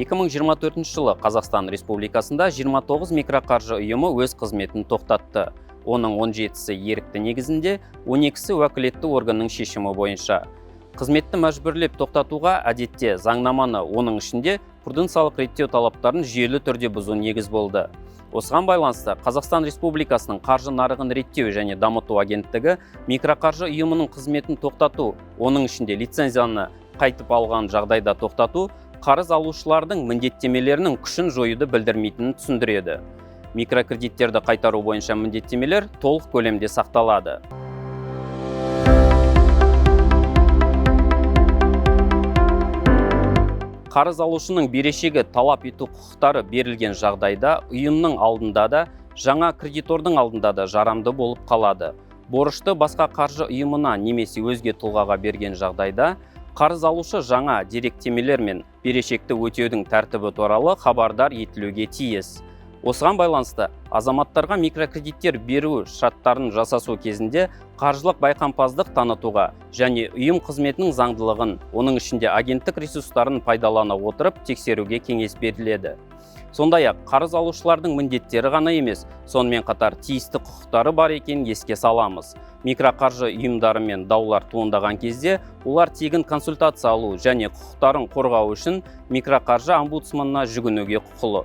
2024 жылы Қазақстан Республикасында 29 микроқаржы ұйымы өз қызметін тоқтатты. Оның 17-сі ерікті негізінде, 12-сі уәкілетті органның шешімі бойынша. Қызметті мәжбүрлеп тоқтатуға әдетте заңнаманы, оның ішінде пруденциялық реттеу талаптарын жүйелі түрде бұзу негіз болды. Осыған байланысты Қазақстан Республикасының қаржы нарығын реттеу және дамыту агенттігі микроқаржы ұйымының қызметін тоқтату, оның ішінде лицензияны қайтып алған жағдайда тоқтату, қарыз алушылардың міндеттемелерінің күшін жоюды білдірмейтінін түсіндіреді. Микрокредиттерді қайтару бойынша міндеттемелер толық көлемде сақталады. Қарыз алушының берешегі талап ету құқықтары берілген жағдайда ұйымның алдында да, жаңа кредитордың алдында да жарамды болып қалады. Борышты басқа қаржы ұйымына немесе өзге тұлғаға берген жағдайда, қарыз алушы жаңа деректемелер мен берешекті өтеудің тәртібі туралы хабардар етілуге тиіс. Осыған байланысты азаматтарға микрокредиттер беру шарттарын жасасу кезінде қаржылық байқампаздық танытуға және ұйым қызметінің заңдылығын, оның ішінде агенттік ресурстарын пайдалана отырып тексеруге кеңес беріледі. Сондай-ақ қарыз алушылардың міндеттері ғана емес, сонымен қатар тиісті құқықтары бар екенін еске саламыз. Микроқаржы ұйымдарымен даулар туындаған кезде, олар тегін консультация алу және құқықтарын қорғау үшін микроқаржы омбудсманына жүгінуге құқылы.